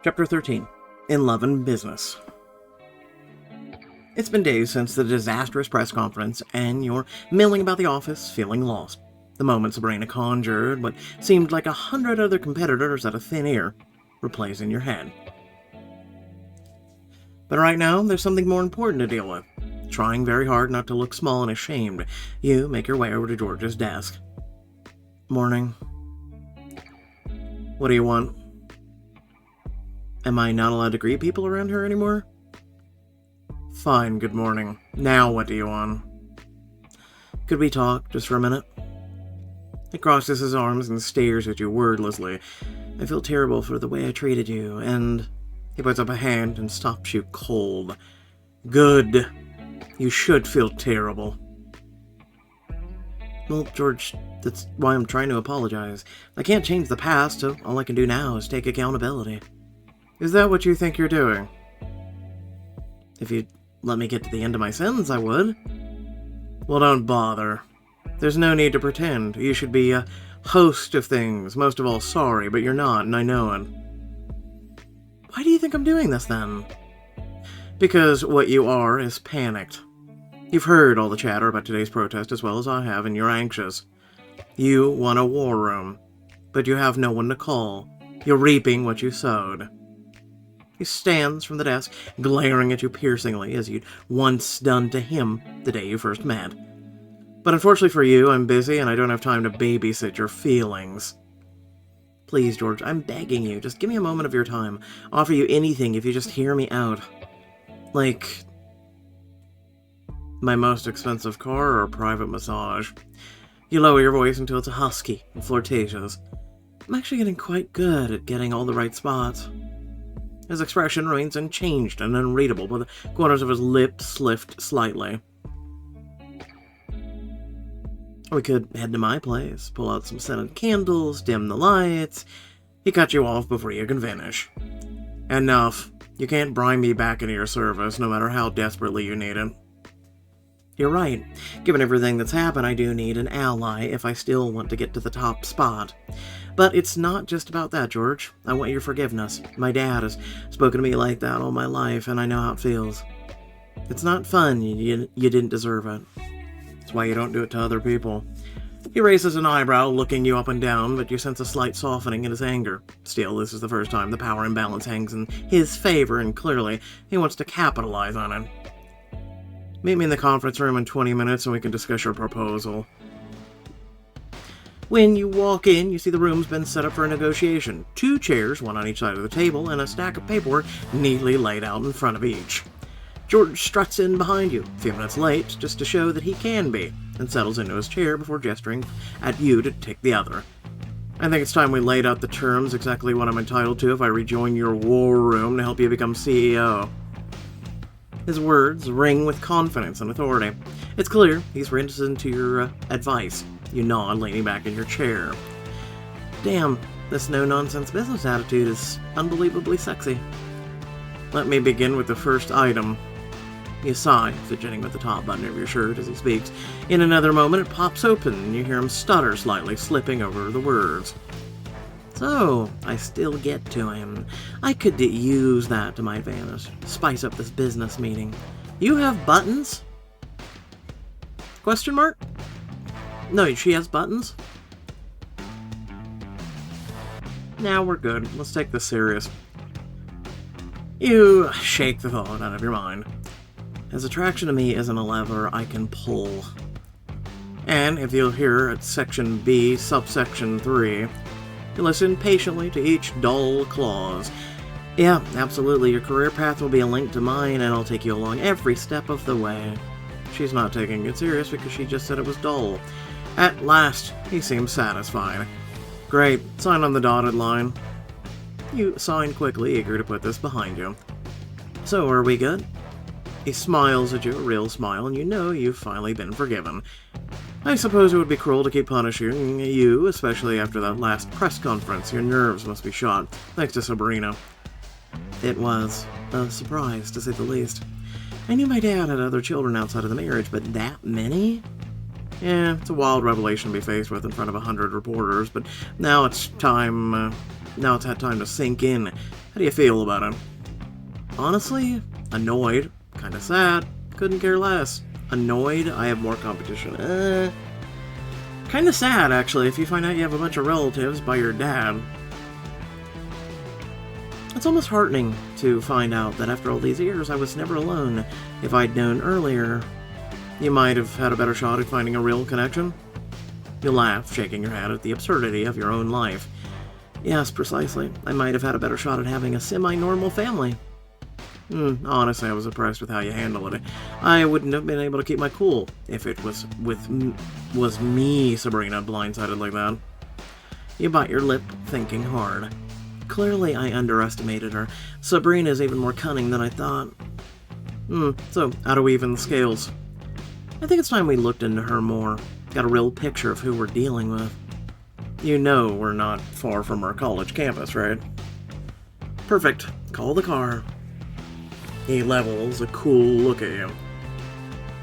Chapter 13. In Love and Business. It's been days since the disastrous press conference, and you're milling about the office, feeling lost. The moment Sabrina conjured what seemed like 100 other competitors out of thin air replays in your head. But right now, there's something more important to deal with. Trying very hard not to look small and ashamed, you make your way over to George's desk. Morning. What do you want? Am I not allowed to greet people around here anymore? Fine, good morning. Now what do you want? Could we talk, just for a minute? He crosses his arms and stares at you wordlessly. I feel terrible for the way I treated you, and he puts up a hand and stops you cold. Good. You should feel terrible. Well, George, that's why I'm trying to apologize. I can't change the past, so all I can do now is take accountability. Is that what you think you're doing? If you'd let me get to the end of my sentence, I would. Well, don't bother. There's no need to pretend. You should be a host of things. Most of all, sorry, but you're not, and I know it. Why do you think I'm doing this, then? Because what you are is panicked. You've heard all the chatter about today's protest as well as I have, and you're anxious. You want a war room, but you have no one to call. You're reaping what you sowed. He stands from the desk, glaring at you piercingly, as you'd once done to him the day you first met. But unfortunately for you, I'm busy and I don't have time to babysit your feelings. Please, George, I'm begging you, just give me a moment of your time. I'll offer you anything if you just hear me out. Like my most expensive car or a private massage. You lower your voice until it's husky and flirtatious. I'm actually getting quite good at getting all the right spots. His expression remains unchanged and unreadable, but the corners of his lips lift slightly. We could head to my place, pull out some scented candles, dim the lights. He cut you off before you can finish. Enough. You can't bribe me back into your service, no matter how desperately you need it. You're right. Given everything that's happened, I do need an ally if I still want to get to the top spot. But it's not just about that, George. I want your forgiveness. My dad has spoken to me like that all my life, and I know how it feels. It's not fun. You didn't deserve it. That's why you don't do it to other people. He raises an eyebrow, looking you up and down, but you sense a slight softening in his anger. Still, this is the first time the power imbalance hangs in his favor, and clearly, he wants to capitalize on it. Meet me in the conference room in 20 minutes and we can discuss your proposal. When you walk in, you see the room's been set up for a negotiation. 2 chairs, one on each side of the table, and a stack of paperwork neatly laid out in front of each. George struts in behind you, a few minutes late, just to show that he can be, and settles into his chair before gesturing at you to take the other. I think it's time we laid out the terms, exactly what I'm entitled to if I rejoin your war room to help you become CEO. His words ring with confidence and authority. It's clear he's listened to your advice. You nod, leaning back in your chair. Damn, this no-nonsense business attitude is unbelievably sexy. Let me begin with the first item. You sigh, fidgeting with the top button of your shirt as he speaks. In another moment, it pops open, and you hear him stutter slightly, slipping over the words. So, I still get to him. I could use that to my advantage. Spice up this business meeting. You have buttons? Question mark? No, she has buttons? Now we're good. Let's take this serious. You shake the thought out of your mind. His attraction to me isn't a lever I can pull. And if you'll hear at Section B, Subsection 3, you listen patiently to each dull clause. Yeah, absolutely, your career path will be a link to mine, and I'll take you along every step of the way. She's not taking it serious because she just said it was dull. At last, he seems satisfied. Great, sign on the dotted line. You sign quickly, eager to put this behind you. So, are we good? He smiles at you, a real smile, and you know you've finally been forgiven. I suppose it would be cruel to keep punishing you, especially after that last press conference. Your nerves must be shot, thanks to Sabrina. It was a surprise, to say the least. I knew my dad had other children outside of the marriage, but that many? Yeah, it's a wild revelation to be faced with in front of 100 reporters, but now it's had time to sink in. How do you feel about it? Honestly, annoyed, kinda sad, couldn't care less. Annoyed, I have more competition. Kinda sad, actually, if you find out you have a bunch of relatives by your dad. It's almost heartening to find out that after all these years, I was never alone. If I'd known earlier, you might have had a better shot at finding a real connection. You laugh, shaking your head at the absurdity of your own life. Yes, precisely. I might have had a better shot at having a semi-normal family. Honestly, I was impressed with how you handled it. I wouldn't have been able to keep my cool if it was me, Sabrina, blindsided like that. You bite your lip, thinking hard. Clearly, I underestimated her. Sabrina's even more cunning than I thought. So, how do we even the scales? I think it's time we looked into her more. Got a real picture of who we're dealing with. You know we're not far from our college campus, right? Perfect. Call the car. He levels a cool look at you.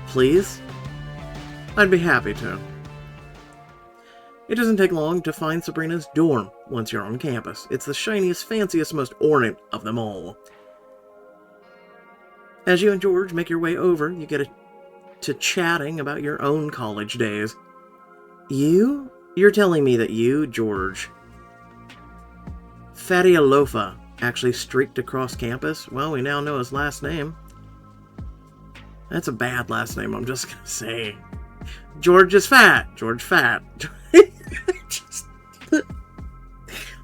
Please? I'd be happy to. It doesn't take long to find Sabrina's dorm once you're on campus. It's the shiniest, fanciest, most ornate of them all. As you and George make your way over, you get to chatting about your own college days. You're telling me that you, George, Fatialofa, actually streaked across campus? Well, we now know his last name. That's a bad last name, I'm just gonna say. George is fat. George Fat.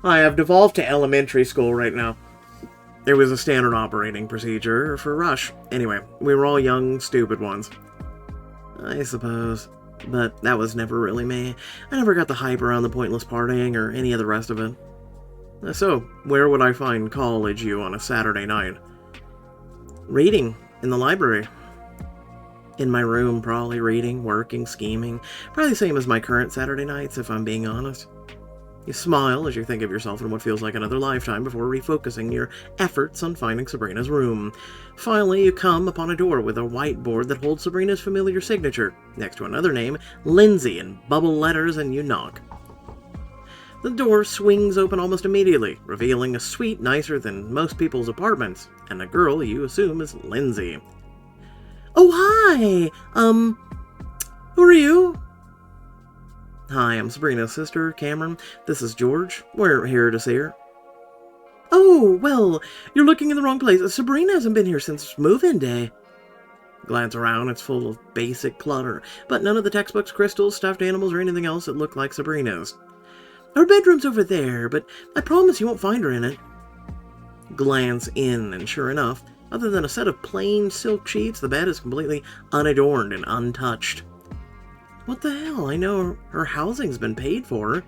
I have devolved to elementary school right now. There was a standard operating procedure for Rush. Anyway, we were all young, stupid ones. I suppose. But that was never really me. I never got the hype around the pointless partying or any of the rest of it. So, where would I find college you on a Saturday night? Reading. In the library. In my room, probably reading, working, scheming. Probably the same as my current Saturday nights, if I'm being honest. You smile as you think of yourself in what feels like another lifetime before refocusing your efforts on finding Sabrina's room. Finally, you come upon a door with a whiteboard that holds Sabrina's familiar signature, next to another name, Lindsay, in bubble letters, and you knock. The door swings open almost immediately, revealing a suite nicer than most people's apartments, and a girl you assume is Lindsay. Oh, hi! Who are you? Hi, I'm Sabrina's sister, Cameron. This is George. We're here to see her. Oh, well, you're looking in the wrong place. Sabrina hasn't been here since move-in day. Glance around, it's full of basic clutter, but none of the textbooks, crystals, stuffed animals, or anything else that look like Sabrina's. Her bedroom's over there, but I promise you won't find her in it. Glance in, and sure enough, other than a set of plain silk sheets, the bed is completely unadorned and untouched. What the hell? I know her housing's been paid for.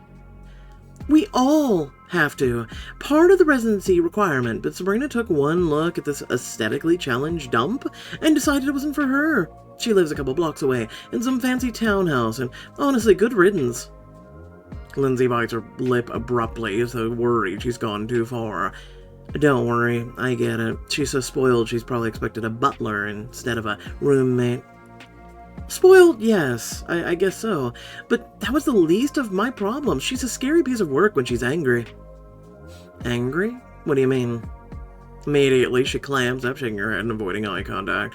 We all have to. Part of the residency requirement, but Sabrina took one look at this aesthetically challenged dump and decided it wasn't for her. She lives a couple blocks away in some fancy townhouse, and honestly, good riddance. Lindsay bites her lip abruptly as though worried she's gone too far. Don't worry, I get it. She's so spoiled she's probably expected a butler instead of a roommate. Spoiled, yes, I guess so. But that was the least of my problems. She's a scary piece of work when she's angry. Angry? What do you mean? Immediately, she clams up, shaking her head and avoiding eye contact.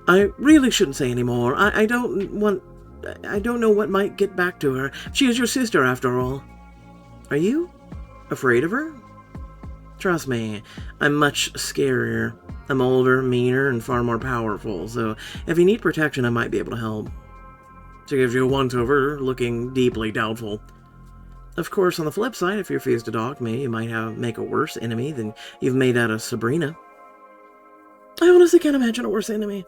I really shouldn't say any more. I don't know what might get back to her. She is your sister, after all. Are you afraid of her? Trust me, I'm much scarier. I'm older, meaner, and far more powerful, so if you need protection, I might be able to help. She gives you a once-over, looking deeply doubtful. Of course, on the flip side, if you refuse to talk to me, you might make a worse enemy than you've made out of Sabrina. I honestly can't imagine a worse enemy.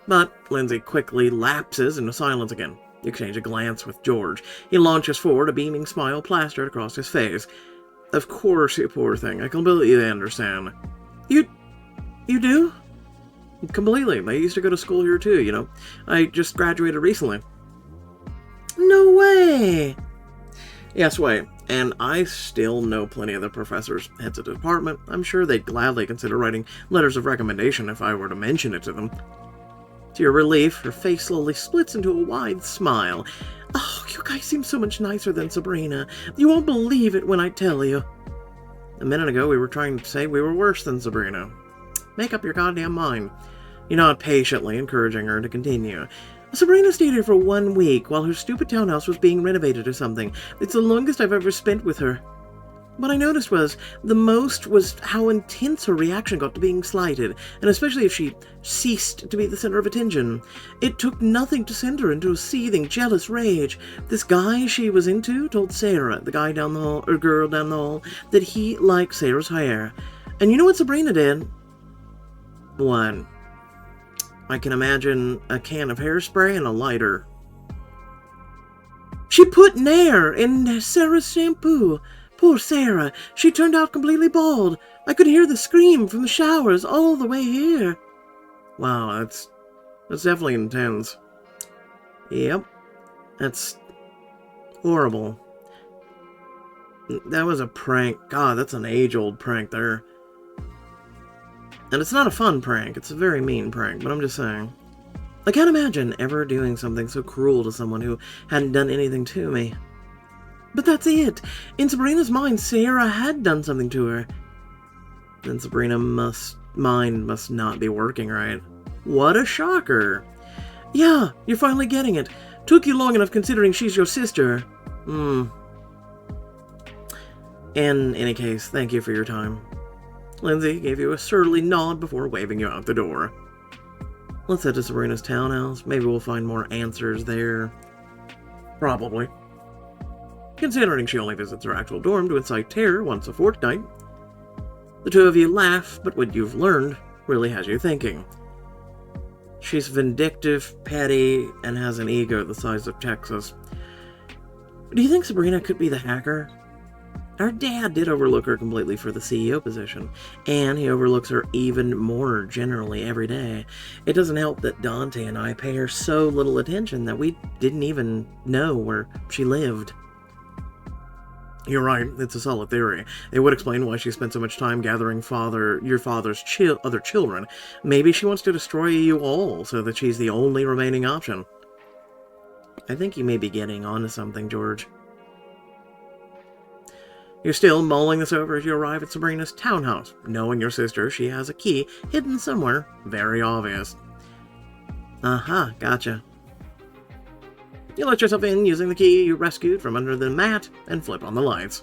But Lindsay quickly lapses into silence again. You exchange a glance with George. He launches forward, a beaming smile plastered across his face. Of course, you poor thing. I completely understand. You do? Completely. I used to go to school here too, you know. I just graduated recently. No way! Yes, wait. And I still know plenty of the professors, heads of the department. I'm sure they'd gladly consider writing letters of recommendation if I were to mention it to them. To your relief, her face slowly splits into a wide smile. Oh, you guys seem so much nicer than Sabrina. You won't believe it when I tell you. A minute ago, we were trying to say we were worse than Sabrina. Make up your goddamn mind. You nod patiently, encouraging her to continue. Sabrina stayed here for 1 week while her stupid townhouse was being renovated or something. It's the longest I've ever spent with her. What I noticed was how intense her reaction got to being slighted, and especially if she ceased to be the center of attention. It took nothing to send her into a seething, jealous rage. This guy she was into told Sarah, the guy down the hall, or girl down the hall, that he liked Sarah's hair. And you know what Sabrina did? What? I can imagine a can of hairspray and a lighter. She put Nair in Sarah's shampoo. Poor Sarah. She turned out completely bald. I could hear the scream from the showers all the way here. Wow, that's definitely intense. Yep. That's horrible. That was a prank. God, that's an age-old prank there. And it's not a fun prank. It's a very mean prank, but I'm just saying. I can't imagine ever doing something so cruel to someone who hadn't done anything to me. But that's it. In Sabrina's mind, Sarah had done something to her. Then Sabrina's mind must not be working right. What a shocker. Yeah, you're finally getting it. Took you long enough considering she's your sister. In any case, thank you for your time. Lindsay gave you a surly nod before waving you out the door. Let's head to Sabrina's townhouse. Maybe we'll find more answers there. Probably. Considering she only visits her actual dorm to incite terror once a fortnight. The two of you laugh, but what you've learned really has you thinking. She's vindictive, petty, and has an ego the size of Texas. Do you think Sabrina could be the hacker? Our dad did overlook her completely for the CEO position, and he overlooks her even more generally every day. It doesn't help that Dante and I pay her so little attention that we didn't even know where she lived. You're right, it's a solid theory. It would explain why she spent so much time gathering your father's other children. Maybe she wants to destroy you all so that she's the only remaining option. I think you may be getting onto something, George. You're still mulling this over as you arrive at Sabrina's townhouse. Knowing your sister, she has a key hidden somewhere. Very obvious. Uh-huh, gotcha. You let yourself in using the key you rescued from under the mat and flip on the lights.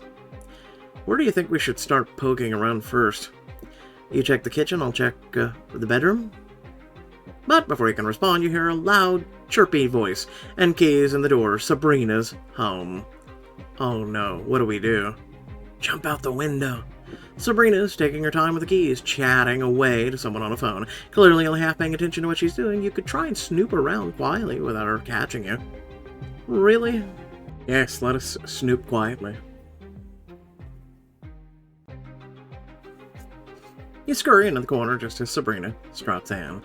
Where do you think we should start poking around first? You check the kitchen, I'll check the bedroom. But before you can respond, you hear a loud, chirpy voice and keys in the door. Sabrina's home. Oh no, what do we do? Jump out the window. Sabrina's taking her time with the keys, chatting away to someone on a phone. Clearly only half paying attention to what she's doing. You could try and snoop around quietly without her catching you. Really? Yes, let us snoop quietly. You scurry into the corner just as Sabrina struts in.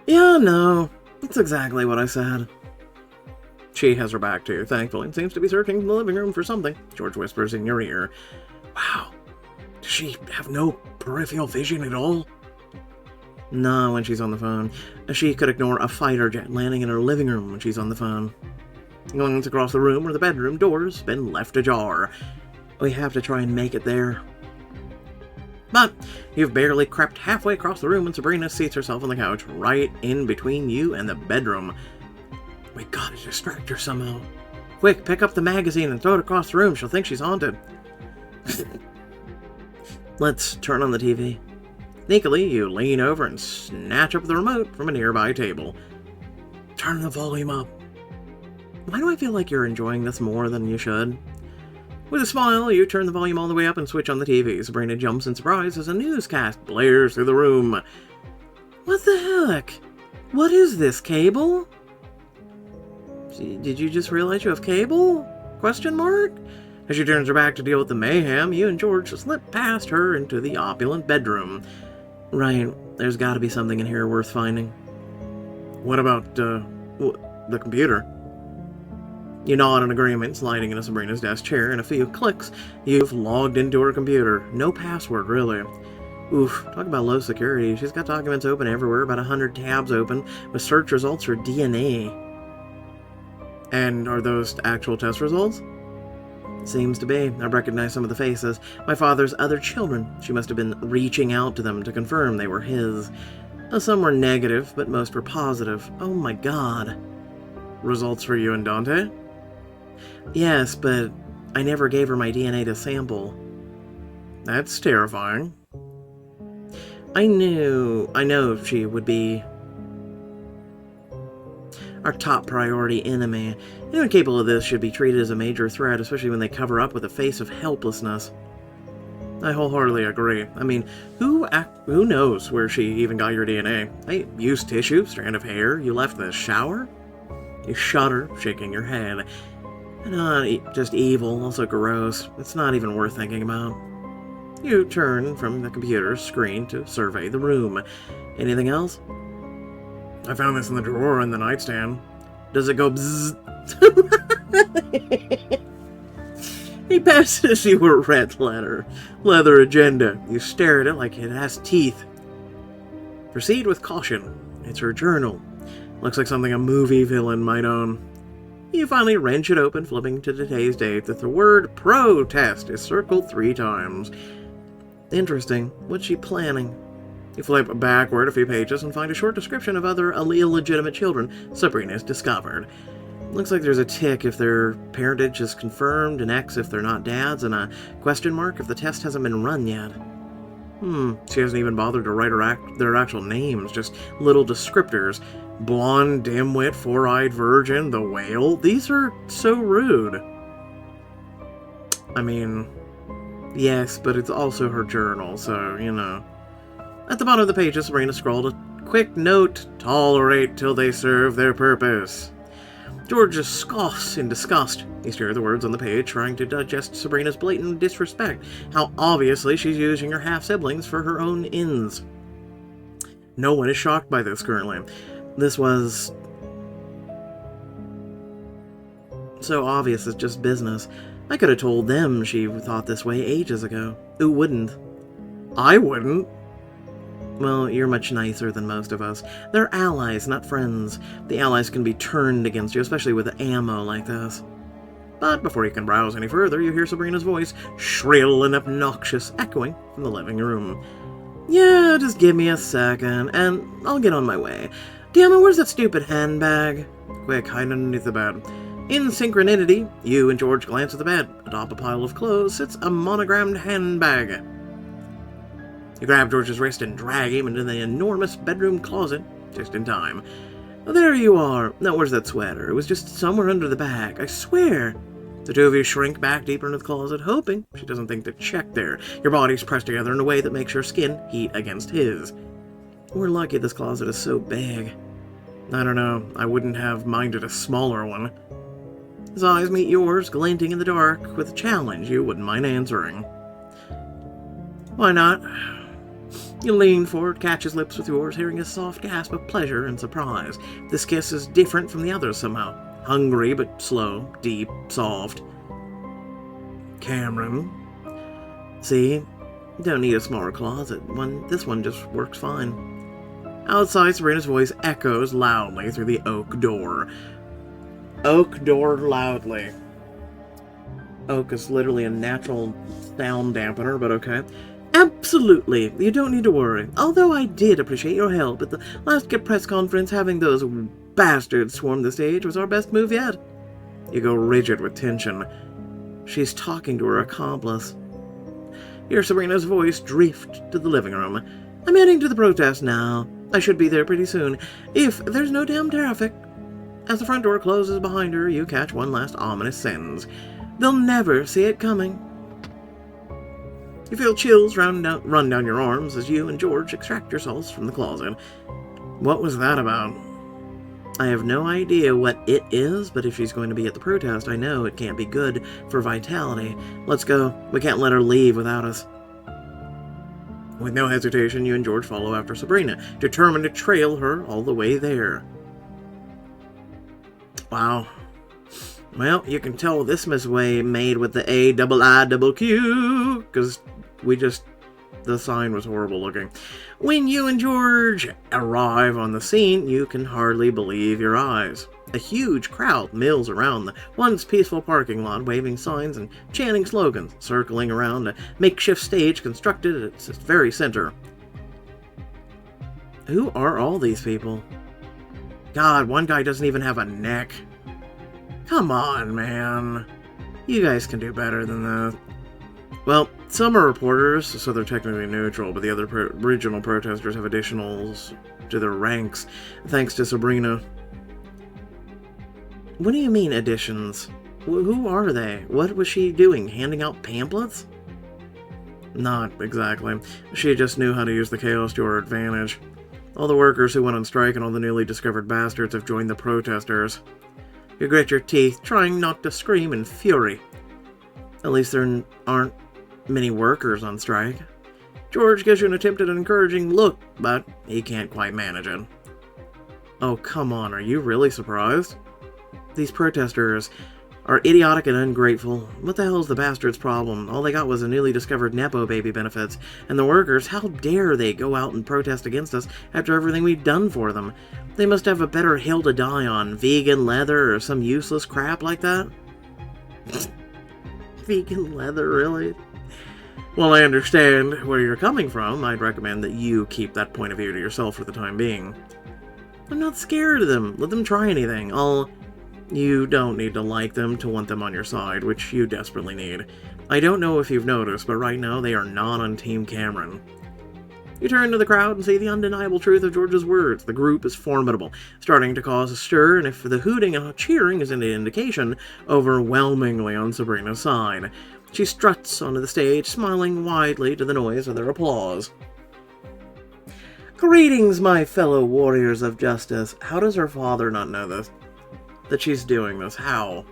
Yeah, no, that's exactly what I said. She has her back to you, thankfully, and seems to be searching the living room for something. George whispers in your ear. Wow, does she have no peripheral vision at all? No, when she's on the phone. She could ignore a fighter jet landing in her living room when she's on the phone. Going across the room where the bedroom door's been left ajar. We have to try and make it there. But you've barely crept halfway across the room when Sabrina seats herself on the couch right in between you and the bedroom. We gotta distract her somehow. Quick, pick up the magazine and throw it across the room. She'll think she's haunted. Let's turn on the TV. Sneakily, you lean over and snatch up the remote from a nearby table. Turn the volume up. Why do I feel like you're enjoying this more than you should? With a smile, you turn the volume all the way up and switch on the TV. Sabrina jumps in surprise as a newscast blares through the room. What the heck? What is this, cable? Did you just realize you have cable? Question mark? As she turns her back to deal with the mayhem, you and George slip past her into the opulent bedroom. Right, there's gotta be something in here worth finding. What about, the computer? You nod in agreement, sliding into Sabrina's desk chair. In a few clicks, you've logged into her computer. No password, really. Oof, talk about low security. She's got documents open everywhere, about 100 tabs open, with search results for DNA. And are those actual test results? Seems to be. I recognize some of the faces. My father's other children. She must have been reaching out to them to confirm they were his. Some were negative, but most were positive. Oh my god. Results for you and Dante? Yes, but I never gave her my DNA to sample. That's terrifying. I know she would be our top priority enemy. Anyone capable of this should be treated as a major threat, especially when they cover up with a face of helplessness. I wholeheartedly agree. I mean, who knows where she even got your DNA? Hey, used tissue, strand of hair, you left in the shower? You shudder, shaking your head. Not just evil, also gross. It's not even worth thinking about. You turn from the computer's screen to survey the room. Anything else? I found this in the drawer in the nightstand. Does it go bzzz? He passes you a red leather agenda. You stare at it like it has teeth. Proceed with caution. It's her journal. Looks like something a movie villain might own. You finally wrench it open, flipping to today's date that the word protest is circled 3 times. Interesting. What's she planning? You flip backward a few pages and find a short description of other illegitimate children Sabrina's discovered. Looks like there's a tick if their parentage is confirmed, an X if they're not dads, and a question mark if the test hasn't been run yet. She hasn't even bothered to write their actual names, just little descriptors. Blonde, dimwit, 4-eyed virgin, the whale. These are so rude. I mean, yes, but it's also her journal, so, you know. At the bottom of the page, Sabrina scrawled a quick note, tolerate till they serve their purpose. George just scoffs in disgust. He stares at the words on the page, trying to digest Sabrina's blatant disrespect. How obviously she's using her half-siblings for her own ends. No one is shocked by this currently. This was so obvious it's just business. I could have told them she thought this way ages ago. Who wouldn't? I wouldn't. Well, you're much nicer than most of us. They're allies, not friends. The allies can be turned against you, especially with ammo like this. But before you can browse any further, you hear Sabrina's voice, shrill and obnoxious, echoing from the living room. Yeah, just give me a second, and I'll get on my way. Damn it, where's that stupid handbag? Quick, hide underneath the bed. In synchronity, you and George glance at the bed. Atop a pile of clothes sits a monogrammed handbag. You grab George's wrist and drag him into the enormous bedroom closet, just in time. There you are. Now, where's that sweater? It was just somewhere under the bag, I swear. The two of you shrink back deeper into the closet, hoping she doesn't think to check there. Your bodies press together in a way that makes your skin heat against his. We're lucky this closet is so big. I don't know. I wouldn't have minded a smaller one. His eyes meet yours, glinting in the dark, with a challenge you wouldn't mind answering. Why not? You lean forward, catch his lips with yours, hearing a soft gasp of pleasure and surprise. This kiss is different from the others somehow. Hungry, but slow, deep, soft. Cameron. See? You don't need a smaller closet. This one just works fine. Outside, Sabrina's voice echoes loudly through the oak door. Oak door loudly. Oak is literally a natural sound dampener, but okay. Absolutely. You don't need to worry. Although I did appreciate your help at the last press conference, having those bastards swarm the stage was our best move yet. You go rigid with tension. She's talking to her accomplice. Hear Sabrina's voice drift to the living room. I'm heading to the protest now. I should be there pretty soon, if there's no damn traffic. As the front door closes behind her, you catch one last ominous sentence. They'll never see it coming. You feel chills run down your arms as you and George extract yourselves from the closet. What was that about? I have no idea what it is, but if she's going to be at the protest, I know it can't be good for Vitality. Let's go. We can't let her leave without us. With no hesitation, you and George follow after Sabrina, determined to trail her all the way there. Wow. Well, you can tell this was made with the AIIQ, because the sign was horrible looking. When you and George arrive on the scene, you can hardly believe your eyes. A huge crowd mills around the once peaceful parking lot, waving signs and chanting slogans, circling around a makeshift stage constructed at its very center. Who are all these people? God, one guy doesn't even have a neck. Come on, man. You guys can do better than that. Well, some are reporters, so they're technically neutral, but the other original protesters have additionals to their ranks, thanks to Sabrina. What do you mean, additions? Who are they? What was she doing? Handing out pamphlets? Not exactly. She just knew how to use the chaos to her advantage. All the workers who went on strike and all the newly discovered bastards have joined the protesters. You grit your teeth, trying not to scream in fury. At least there aren't many workers on strike. George gives you an attempted encouraging look, but he can't quite manage it. Oh, come on, are you really surprised? These protesters are idiotic and ungrateful. What the hell is the bastard's problem? All they got was a newly discovered Nepo baby benefits. And the workers, how dare they go out and protest against us after everything we've done for them? They must have a better hill to die on. Vegan leather or some useless crap like that? Vegan leather, really? While I understand where you're coming from, I'd recommend that you keep that point of view to yourself for the time being. I'm not scared of them. Let them try anything. You don't need to like them to want them on your side, which you desperately need. I don't know if you've noticed, but right now they are not on Team Cameron. You turn to the crowd and see the undeniable truth of George's words. The group is formidable, starting to cause a stir, and if the hooting and cheering is any indication, overwhelmingly on Sabrina's side. She struts onto the stage, smiling widely to the noise of their applause. Greetings, my fellow warriors of justice. How does her father not know this? That she's doing this. How?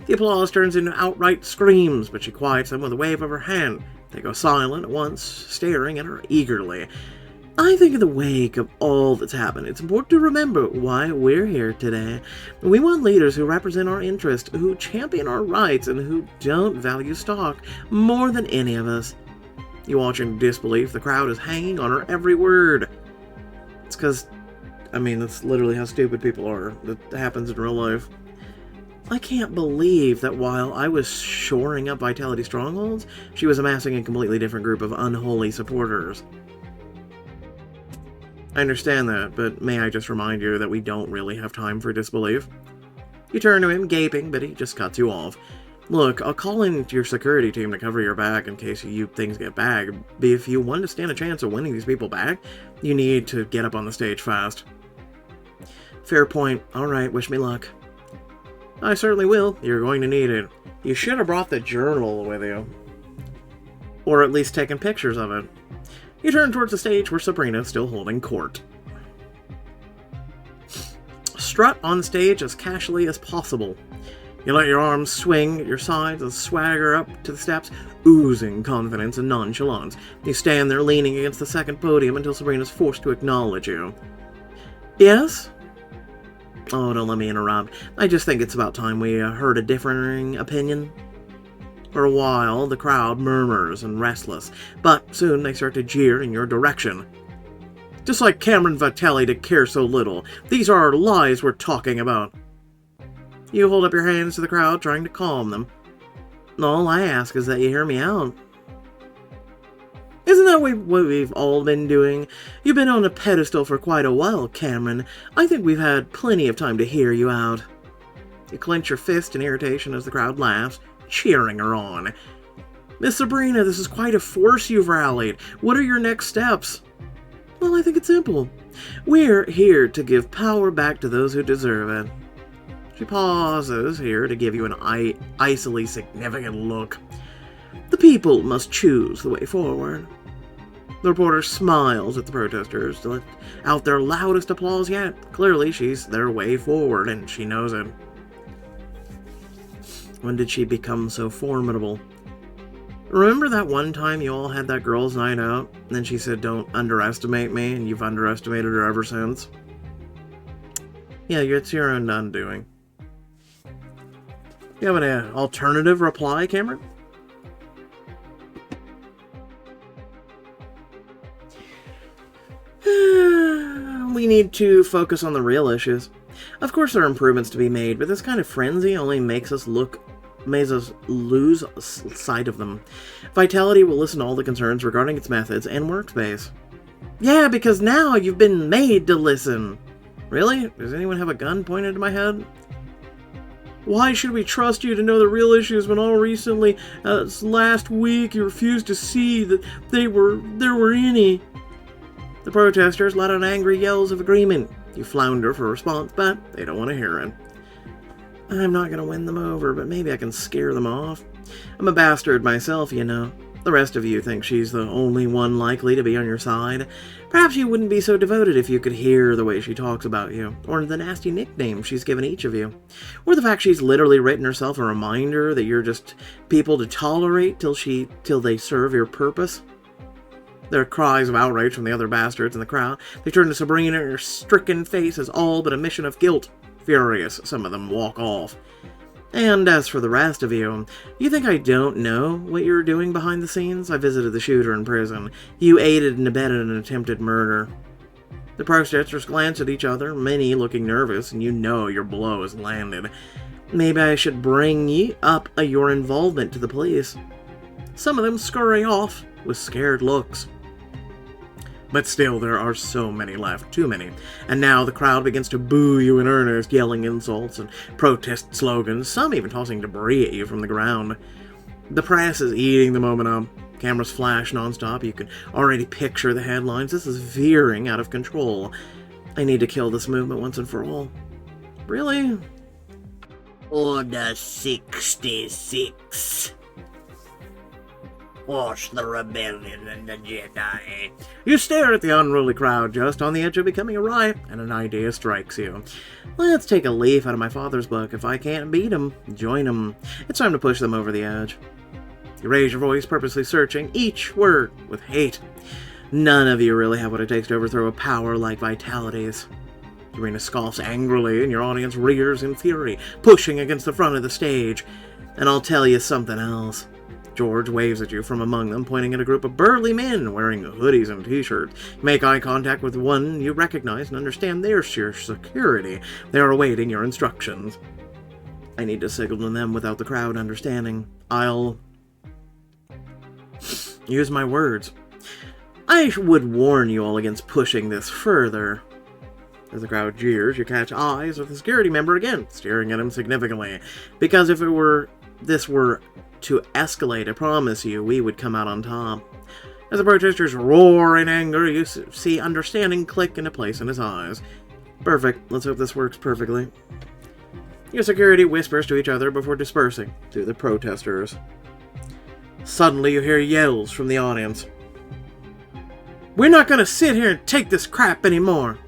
The applause turns into outright screams, but she quiets them with a wave of her hand. They go silent at once, staring at her eagerly. I think in the wake of all that's happened, it's important to remember why we're here today. We want leaders who represent our interests, who champion our rights, and who don't value stock more than any of us. You watch in disbelief. The crowd is hanging on her every word. It's because, that's literally how stupid people are. That happens in real life. I can't believe that while I was shoring up Vitality strongholds, she was amassing a completely different group of unholy supporters. I understand that, but may I just remind you that we don't really have time for disbelief? You turn to him, gaping, but he just cuts you off. Look, I'll call in your security team to cover your back in case things get bagged, but if you want to stand a chance of winning these people back, you need to get up on the stage fast. Fair point. Alright, wish me luck. I certainly will. You're going to need it. You should have brought the journal with you. Or at least taken pictures of it. You turn towards the stage where Sabrina is still holding court. Strut on stage as casually as possible. You let your arms swing at your sides and swagger up to the steps, oozing confidence and nonchalance. You stand there leaning against the second podium until Sabrina's forced to acknowledge you. Yes? Oh, don't let me interrupt. I just think it's about time we heard a differing opinion. For a while, the crowd murmurs and restless, but soon they start to jeer in your direction. Just like Cameron Vitale to care so little. These are lies we're talking about. You hold up your hands to the crowd, trying to calm them. All I ask is that you hear me out. Isn't that what we've all been doing? You've been on a pedestal for quite a while, Cameron. I think we've had plenty of time to hear you out. You clench your fist in irritation as the crowd laughs, cheering her on. Miss Sabrina, this is quite a force you've rallied. What are your next steps? Well, I think it's simple. We're here to give power back to those who deserve it. She pauses here to give you an icily significant look. The people must choose the way forward. The reporter smiles at the protesters to let out their loudest applause yet. Clearly, she's their way forward, and she knows it. When did she become so formidable? Remember that one time you all had that girls' night out? And then she said, don't underestimate me, and you've underestimated her ever since? Yeah, it's your own undoing. You have an alternative reply, Cameron? We need to focus on the real issues. Of course there are improvements to be made, but this kind of frenzy only makes us lose sight of them. Vitality will listen to all the concerns regarding its methods and workspace. Yeah, because now you've been made to listen. Really? Does anyone have a gun pointed to my head? Why should we trust you to know the real issues when all recently, last week, you refused to see that there were any? The protesters let out angry yells of agreement. You flounder for a response, but they don't want to hear it. I'm not going to win them over, but maybe I can scare them off. I'm a bastard myself, you know. The rest of you think she's the only one likely to be on your side. Perhaps you wouldn't be so devoted if you could hear the way she talks about you, or the nasty nickname she's given each of you, or the fact she's literally written herself a reminder that you're just people to tolerate till they serve your purpose. There are cries of outrage from the other bastards in the crowd. They turn to Sabrina, and her stricken face is all but a mission of guilt. Furious, some of them walk off. And as for the rest of you think I don't know what you're doing behind the scenes? I visited the shooter in prison. You aided and abetted an attempted murder. The protesters glance at each other, many looking nervous, and you know your blow has landed. Maybe I should bring up your involvement to the police. Some of them scurry off with scared looks. But still, there are so many left, too many. And now the crowd begins to boo you in earnest, yelling insults and protest slogans, some even tossing debris at you from the ground. The press is eating the moment up. Cameras flash nonstop. You can already picture the headlines. This is veering out of control. I need to kill this movement once and for all. Really? Order 66. Watch the rebellion and the Jedi. You stare at the unruly crowd just on the edge of becoming a riot, and an idea strikes you. Let's take a leaf out of my father's book. If I can't beat him, join him. It's time to push them over the edge. You raise your voice, purposely searching each word with hate. None of you really have what it takes to overthrow a power like Vitality's. Serena scoffs angrily, and your audience rears in fury, pushing against the front of the stage. And I'll tell you something else. George waves at you from among them, pointing at a group of burly men wearing hoodies and t-shirts. You make eye contact with one you recognize and understand they're sheer security. They are awaiting your instructions. I need to signal to them without the crowd understanding. I'll use my words. I would warn you all against pushing this further. As the crowd jeers, you catch eyes of the security member again, staring at him significantly. Because if this were to escalate, I promise you, we would come out on top. As the protesters roar in anger, you see understanding click into place in his eyes. Perfect. Let's hope this works perfectly. Your security whispers to each other before dispersing through the protesters. Suddenly, you hear yells from the audience. We're not gonna sit here and take this crap anymore.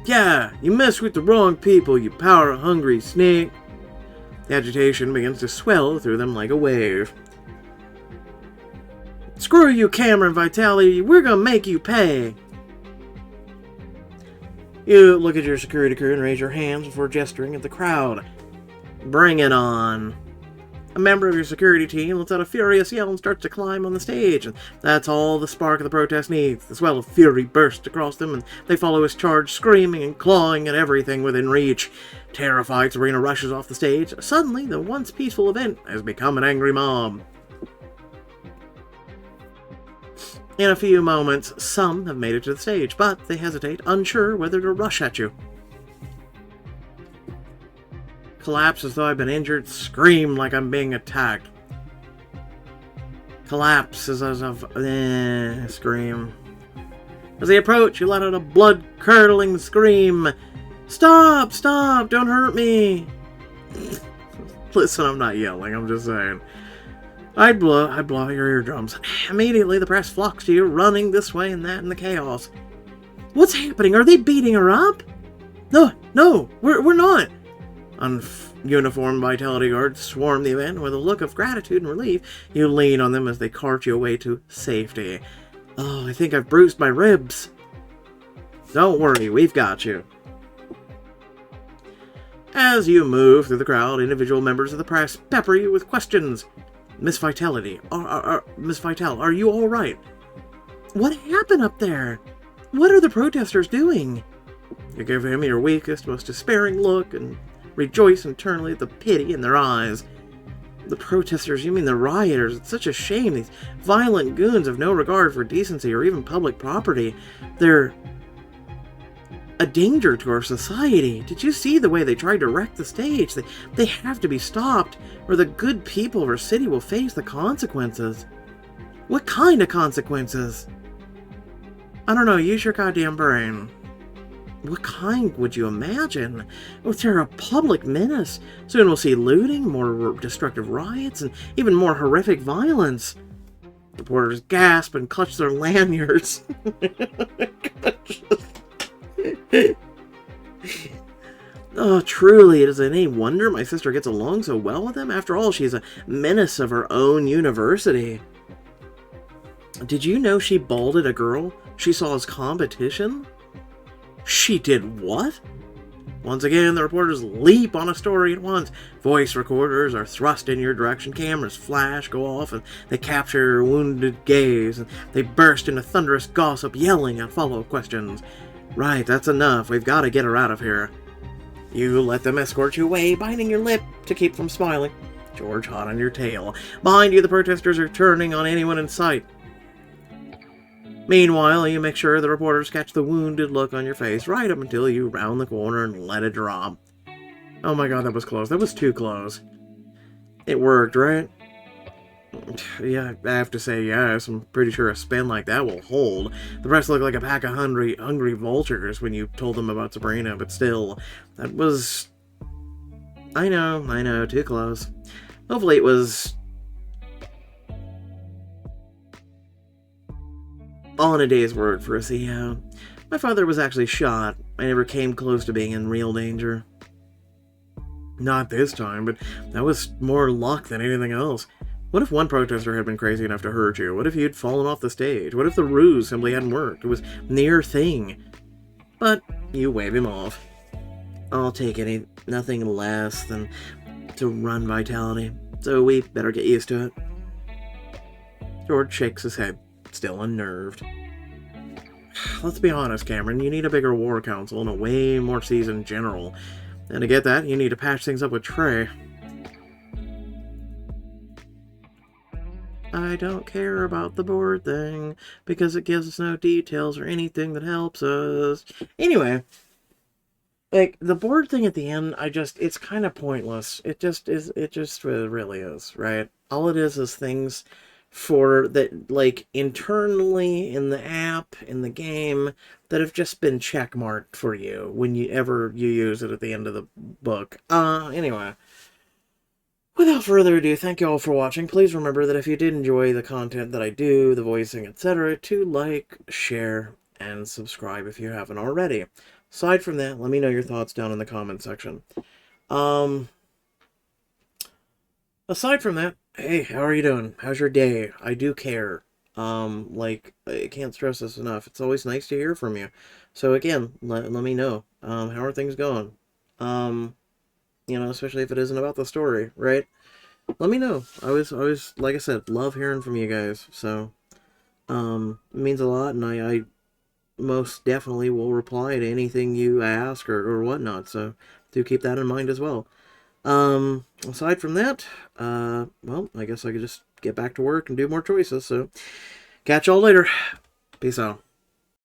Yeah, you mess with the wrong people, you power-hungry snake. The agitation begins to swell through them like a wave. Screw you, Cameron Vitale. We're gonna make you pay. You look at your security crew and raise your hands before gesturing at the crowd. Bring it on. A member of your security team lets out a furious yell and starts to climb on the stage. And that's all the spark of the protest needs. The swell of fury bursts across them, and they follow his charge, screaming and clawing at everything within reach. Terrified, Sabrina rushes off the stage. Suddenly, the once peaceful event has become an angry mob. In a few moments, some have made it to the stage, but they hesitate, unsure whether to rush at you. Collapse as though I've been injured, scream like I'm being attacked. Collapse as of scream. As they approach, you let out a blood-curdling scream. Stop! Stop! Don't hurt me! Listen, I'm not yelling, I'm just saying. I'd blow out your eardrums. Immediately, the press flocks to you, running this way and that in the chaos. What's happening? Are they beating her up? No, we're not. Uniformed Vitality guards swarm the event. With a look of gratitude and relief, you lean on them as they cart you away to safety. Oh, I think I've bruised my ribs. Don't worry, we've got you. As you move through the crowd, individual members of the press pepper you with questions. Miss Vitality, Miss Vitale, are you all right? What happened up there? What are the protesters doing? You give him your weakest, most despairing look, and rejoice internally at the pity in their eyes. The protesters, you mean the rioters, it's such a shame. These violent goons have no regard for decency or even public property. They're a danger to our society. Did you see the way they tried to wreck the stage? They have to be stopped, or the good people of our city will face the consequences. What kind of consequences? I don't know, use your goddamn brain. What kind would you imagine? Oh, they're a public menace. Soon we'll see looting, more destructive riots, and even more horrific violence. Reporters gasp and clutch their lanyards. Oh, truly, it is any wonder my sister gets along so well with him. After all, she's a menace of her own university. Did you know she balded a girl she saw as competition? She did what? Once again, the reporters leap on a story at once. Voice recorders are thrust in your direction, cameras flash, go off, and they capture your wounded gaze, and they burst into thunderous gossip, yelling at follow-up questions. Right, that's enough. We've got to get her out of here. You let them escort you away, biting your lip to keep from smiling. George hot on your tail. Behind you, the protesters are turning on anyone in sight. Meanwhile, you make sure the reporters catch the wounded look on your face right up until you round the corner and let it drop. Oh my god, that was close. That was too close. It worked, right? Yeah, I have to say yes. I'm pretty sure a spin like that will hold. The press looked like a pack of hungry vultures when you told them about Sabrina, but still, that was... I know, too close. Hopefully it was... all in a day's work for a CEO. My father was actually shot. I never came close to being in real danger. Not this time, but that was more luck than anything else. What if one protester had been crazy enough to hurt you? What if you'd fallen off the stage? What if the ruse simply hadn't worked? It was near thing. But you wave him off. I'll take nothing less than to run Vitality, so we better get used to it. George shakes his head, still unnerved. Let's be honest, Cameron, you need a bigger war council and a way more seasoned general. And to get that, you need to patch things up with Trey. I don't care about the board thing, because it gives us no details or anything that helps us. Anyway, like, the board thing at the end, it's kind of pointless. It just really is, right? All it is things for that, like, internally in the app, in the game, that have just been checkmarked for you when you use it at the end of the book. Anyway. Without further ado, thank you all for watching. Please remember that if you did enjoy the content that I do, the voicing, etc., to like, share, and subscribe if you haven't already. Aside from that, let me know your thoughts down in the comment section. Aside from that, hey, how are you doing? How's your day? I do care. I can't stress this enough. It's always nice to hear from you. So again, let me know. How are things going? Especially if it isn't about the story, right? Let me know. I always, like I said, love hearing from you guys. So, it means a lot, and I most definitely will reply to anything you ask or whatnot. So, do keep that in mind as well. Aside from that, well, I guess I could just get back to work and do more choices. So, catch y'all later. Peace out.